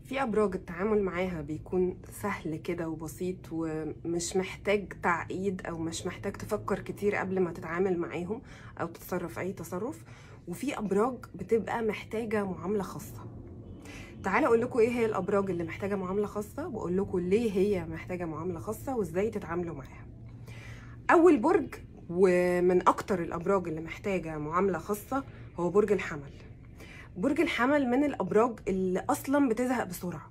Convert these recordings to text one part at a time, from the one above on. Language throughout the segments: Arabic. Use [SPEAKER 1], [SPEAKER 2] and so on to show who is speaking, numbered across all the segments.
[SPEAKER 1] في أبراج التعامل معاها بيكون سهل كده وبسيط ومش محتاج تعقيد أو مش محتاج تفكر كتير قبل ما تتعامل معاهم أو تتصرف أي تصرف. وفي أبراج بتبقى محتاجة معاملة خاصة. تعالى أقول لكم إيه هي الأبراج اللي محتاجة معاملة خاصة، وأقول لكم ليه هي محتاجة معاملة خاصة وإزاي تتعاملوا معاها. أول برج ومن أكتر الأبراج اللي محتاجة معاملة خاصة هو برج الحمل. برج الحمل من الأبراج اللي أصلا بتزهق بسرعة،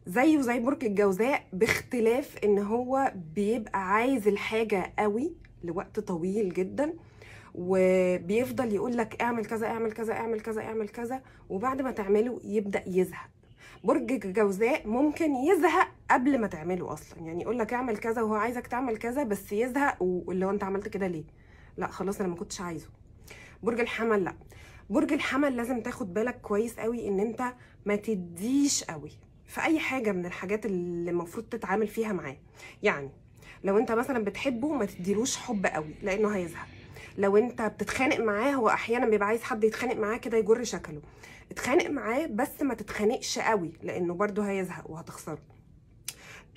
[SPEAKER 1] زيه زي برج الجوزاء، باختلاف ان هو بيبقى عايز الحاجة قوي لوقت طويل جدا، وبيفضل يقول لك اعمل كذا اعمل كذا اعمل كذا اعمل كذا، وبعد ما تعمله يبدأ يزهق. برج الجوزاء ممكن يزهق قبل ما تعمله اصلا، يعني يقول لك اعمل كذا وهو عايزك تعمل كذا، بس يزهق واللي هو انت عملت كده ليه؟ لا خلاص انا ما كنتش عايزه. برج الحمل لا، برج الحمل لازم تاخد بالك كويس قوي ان انت ما تديش قوي في اي حاجه من الحاجات اللي المفروض تتعامل فيها معاه. يعني لو انت مثلا بتحبه ما تديلوش حب قوي لانه هيزهق. لو انت بتتخانق معاه، هو احيانا بيبقى عايز حد يتخانق معاه كده يجر شكله، اتخانق معاه بس ما تتخانقش قوي لانه برضه هيزهق وهتخسره.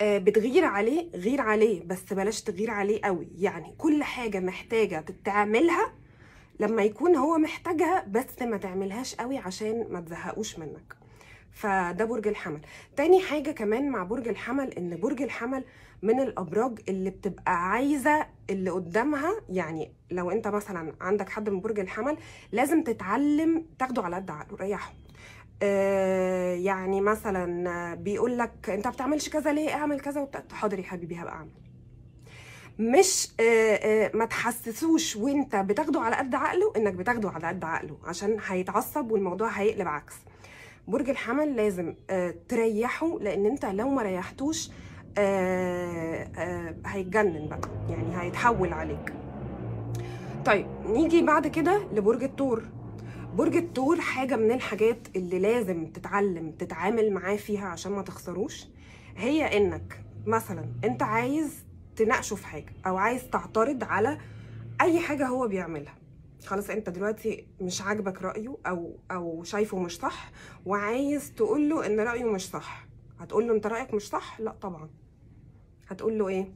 [SPEAKER 1] بتغير عليه، غير عليه بس بلاش تغير عليه قوي. يعني كل حاجه محتاجه تتعملها لما يكون هو محتاجها، بس ما تعملهاش قوي عشان ما تزهقوش منك. فده برج الحمل. تاني حاجة كمان مع برج الحمل، ان برج الحمل من الابراج اللي بتبقى عايزة اللي قدامها. يعني لو انت مثلا عندك حد من برج الحمل لازم تتعلم تاخده على قد عقله، ريحه. يعني مثلا بيقول لك انت بتعملش كذا ليه، اعمل كذا حاضر يا حبيبي هبقى اعمل. مش ما تحسسوش وانت بتاخده على قد عقله انك بتاخده على قد عقله، عشان هيتعصب والموضوع هيقلب عكس. برج الحمل لازم تريحه، لان انت لو ما ريحتوش هيتجنن بقى، يعني هيتحول عليك. طيب نيجي بعد كده لبرج الثور. برج الثور حاجة من الحاجات اللي لازم تتعلم تتعامل معاه فيها عشان ما تخسروش، هي انك مثلا انت عايز تناقشه في حاجة او عايز تعترض على اي حاجة هو بيعملها. خلاص انت دلوقتي مش عاجبك رأيه او شايفه مش صح، وعايز تقول له ان رأيه مش صح. هتقول له انت رأيك مش صح؟ لا طبعا. هتقول له ايه؟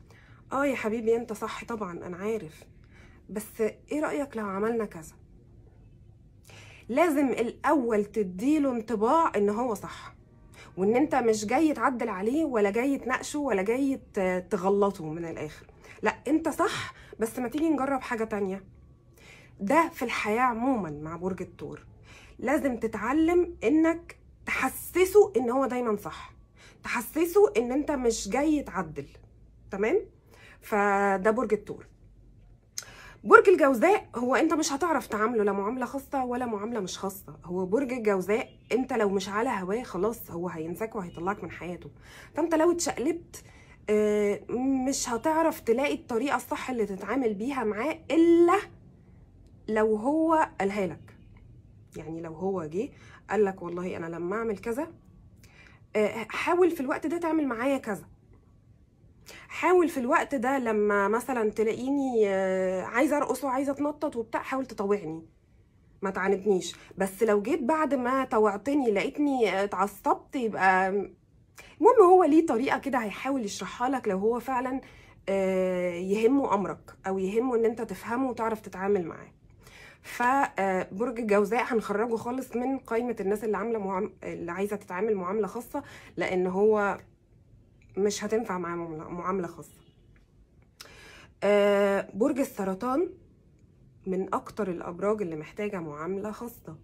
[SPEAKER 1] يا حبيبي انت صح طبعا انا عارف، بس ايه رأيك لو عملنا كذا؟ لازم الاول تديله انطباع ان هو صح، وان انت مش جاي تعدل عليه ولا جاي تناقشه ولا جاي تغلطه من الاخر. لا انت صح، بس ما تيجي نجرب حاجة تانية. ده في الحياة عموما مع برج الثور لازم تتعلم انك تحسسه ان هو دايما صح، تحسسه ان انت مش جاي تعدل. تمام؟ فده برج الثور. برج الجوزاء هو انت مش هتعرف تعامله لا معامله خاصه ولا معامله مش خاصه. هو برج الجوزاء انت لو مش على هواه خلاص هو هينساك وهيطلعك من حياته. فانت لو اتشقلبت مش هتعرف تلاقي الطريقه الصح اللي تتعامل بيها معاه الا لو هو قالها لك. يعني لو هو جه قال لك والله انا لما اعمل كذا حاول في الوقت ده تعمل معايا كذا، حاول في الوقت ده لما مثلا تلاقيني عايزه ارقص وعايزه اتنطط وبتاع حاول تطوعني، ما تعاندنيش. بس لو جيت بعد ما طوعتني لقيتني اتعصبت يبقى المهم هو ليه طريقه كده هيحاول يشرحها لك لو هو فعلا يهمه امرك او يهمه ان انت تفهمه وتعرف تتعامل معاه. فبرج الجوزاء هنخرجه خالص من قائمه الناس اللي عامله اللي عايزه تتعامل معامله خاصه، لان هو مش هتنفع معاه معامله خاصه. برج السرطان من اكتر الابراج اللي محتاجه معامله خاصه.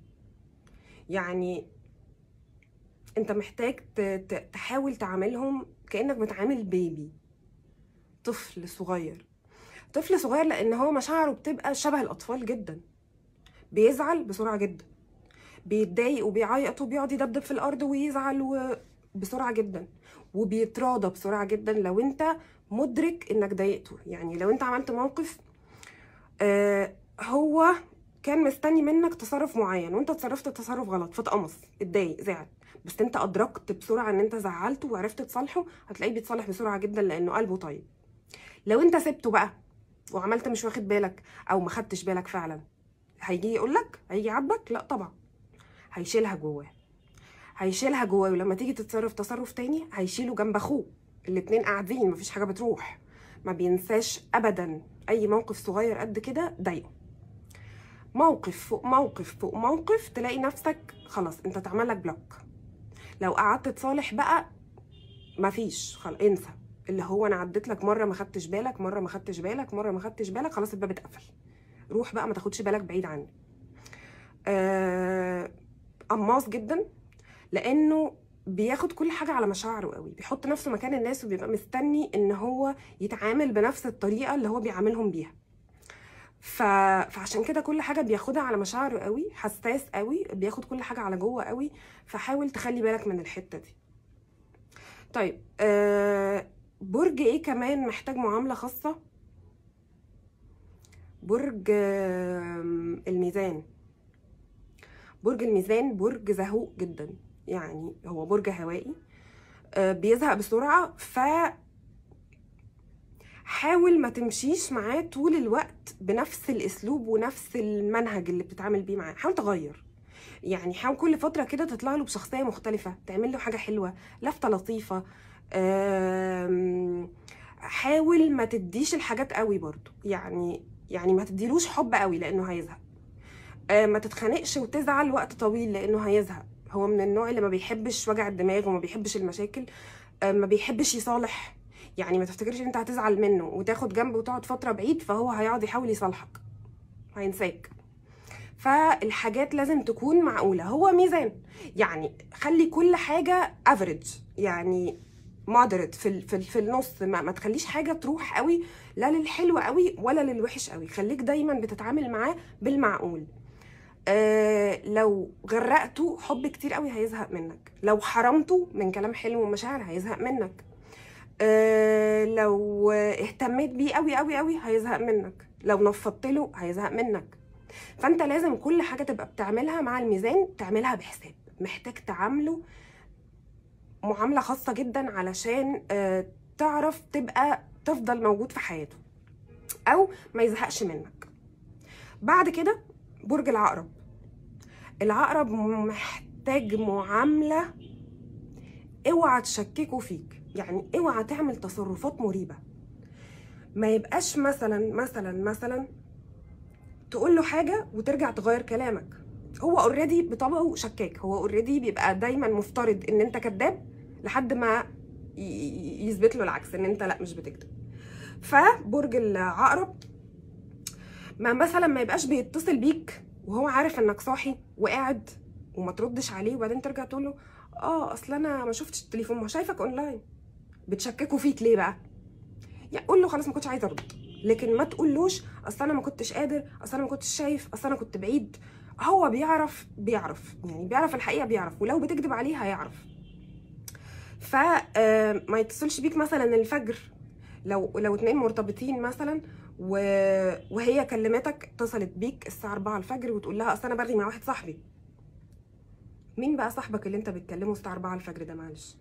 [SPEAKER 1] يعني انت محتاج تحاول تعاملهم كانك بتعامل بيبي، طفل صغير. طفل صغير لان هو مشاعره بتبقى شبه الاطفال جدا، بيزعل بسرعه جدا، بيتضايق وبيعيط وبيقعد يدبدب في الارض ويزعل بسرعه جدا، وبيتراضى بسرعه جدا لو انت مدرك انك ضايقته. يعني لو انت عملت موقف هو كان مستني منك تصرف معين وانت تصرفت تصرف غلط فاتقمص اتضايق زعل، بس انت ادركت بسرعه ان انت زعلته وعرفت تصالحه، هتلاقيه بيتصالح بسرعه جدا لانه قلبه طيب. لو انت سبته بقى وعملت مش واخد بالك او ما خدتش بالك فعلا، هيجي يقول لك، هيجي يعاتبك؟ لا طبعا، هيشيلها جواه، هيشيلها جواه، ولما تيجي تتصرف تصرف تاني هيشيله جنب اخوه، الاتنين قاعدين مفيش حاجه بتروح. ما بينساش ابدا اي موقف صغير قد كده ضايقه. موقف فوق موقف فوق موقف تلاقي نفسك خلاص انت اتعمل لك بلوك. لو قعدت تصالح بقى مفيش، خلاص انسى. اللي هو انا عديت لك مره ما خدتش بالك، مره ما خدتش بالك، مره ما خدتش بالك، خلاص الباب اتقفل، روح بقى ما تاخدش بالك، بعيد عني. قماص جدا، لانه بياخد كل حاجه على مشاعره قوي، بيحط نفسه مكان الناس وبيبقى مستني ان هو يتعامل بنفس الطريقه اللي هو بيعاملهم بيها. فعشان كده كل حاجه بياخدها على مشاعره قوي، حساس قوي، بياخد كل حاجه على جوه قوي. فحاول تخلي بالك من الحته دي. طيب برج ايه كمان محتاج معامله خاصه؟ برج الميزان. برج الميزان برج زهوق جدا، يعني هو برج هوائي، بيزهق بسرعه. حاول ما تمشيش معاه طول الوقت بنفس الاسلوب ونفس المنهج اللي بتتعامل بيه معاه، حاول تغير. يعني حاول كل فتره كده تطلع له بشخصيه مختلفه، تعمل له حاجه حلوه، لفته لطيفه. حاول ما تديش الحاجات قوي برضو، يعني ما تديلوش حب قوي لانه هيزهق. ما تتخانقش وتزعل وقت طويل لانه هيزهق. هو من النوع اللي ما بيحبش وجع الدماغ وما بيحبش المشاكل، ما بيحبش يصالح. يعني ما تفتكرش ان انت هتزعل منه وتاخد جنب وتقعد فتره بعيد فهو هيقعد يحاول يصالحك، هينساك. فالحاجات لازم تكون معقوله. هو ميزان، يعني خلي كل حاجه افريج، يعني مودريت، في النص. ما تخليش حاجه تروح قوي، لا للحلو قوي ولا للوحش قوي. خليك دايما بتتعامل معاه بالمعقول. لو غرقته حب كتير قوي هيزهق منك، لو حرمته من كلام حلو ومشاعر هيزهق منك، لو اهتميت بيه قوي قوي قوي هيزهق منك، لو نفضت له هيزهق منك. فانت لازم كل حاجه تبقى بتعملها مع الميزان تعملها بحساب، محتاج تعامله معامله خاصه جدا علشان تعرف تبقى تفضل موجود في حياته او ما يزهقش منك. بعد كده برج العقرب. العقرب محتاج معامله، اوعى تشككوا فيك، يعني اوعى تعمل تصرفات مريبه. ما يبقاش مثلا تقول له حاجه وترجع تغير كلامك. هو اوريدي بطبعه شكاك، هو اوريدي بيبقى دايما مفترض ان انت كذاب لحد ما يثبت له العكس، ان انت لا مش بتكذب. فبرج العقرب ما يبقاش بيتصل بيك وهو عارف انك صاحي وقاعد وما تردش عليه، وبعدين ترجع تقول له اصل انا ما شفتش التليفون، ما شايفك اونلاين. بتشككوا فيك ليه بقى؟ يعني قول له خلاص ما كنتش عايزه ارد، لكن ما تقولوش اصل انا ما كنتش قادر، اصل انا ما كنتش شايف، اصل انا كنت بعيد. هو بيعرف يعني بيعرف الحقيقه، بيعرف، ولو بتكذب عليه هيعرف. فما يتصلش بيك مثلا الفجر، لو اتنين مرتبطين مثلا وهي كلمتك، اتصلت بيك الساعه 4 الفجر وتقول لها اصل انا برغي مع واحد صاحبي. مين بقى صاحبك اللي انت بتكلمه الساعه 4 الفجر ده؟ معلش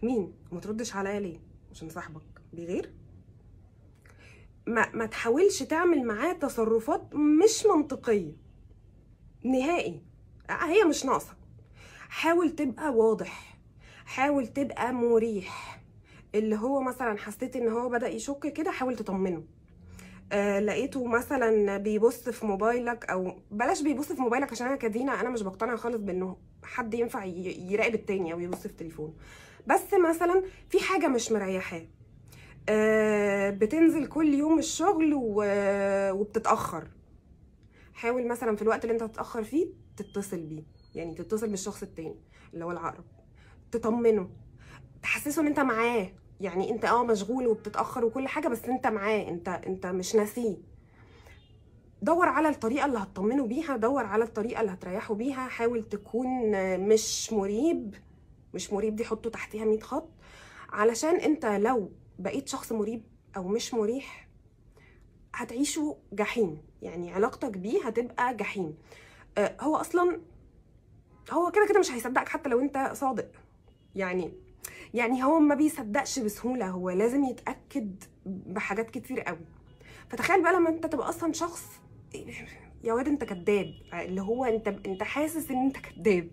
[SPEAKER 1] مين؟ وما تردش عليا ليه؟ عشان صاحبك بيغير؟ ما تحاولش تعمل معاه تصرفات مش منطقيه نهائي، هي مش ناقصه. حاول تبقى واضح، حاول تبقى مريح. اللي هو مثلا حسيت ان هو بدأ يشك كده، حاول تطمنه. لقيته مثلا بيبص في موبايلك، او بلاش بيبص في موبايلك، عشان انا كدينا انا مش بقتنع خالص بانه حد ينفع يراقب التاني او يبص في تليفونه. بس مثلا في حاجه مش مريحاه، بتنزل كل يوم الشغل وبتتاخر، حاول مثلا في الوقت اللي انت هتتاخر فيه تتصل بيه، يعني تتصل بالشخص التاني اللي هو العقرب، تطمنه، تحسسه ان انت معاه. يعني انت مشغول وبتتاخر وكل حاجه، بس انت معاه، انت مش ناسيه. دور على الطريقه اللي هتطمنه بيها، دور على الطريقه اللي هتريحه بيها. حاول تكون مش مريب. مش مريب دي حطه تحتيها 100 خط، علشان انت لو بقيت شخص مريب او مش مريح هتعيشوا جحيم، يعني علاقتك بيه هتبقى جحيم. هو اصلا هو كده مش هيصدقك حتى لو انت صادق. يعني هو ما بيصدقش بسهوله، هو لازم يتاكد بحاجات كتير قوي. فتخيل بقى لما انت تبقى اصلا شخص يا واد انت كذاب، اللي هو انت حاسس ان انت كذاب.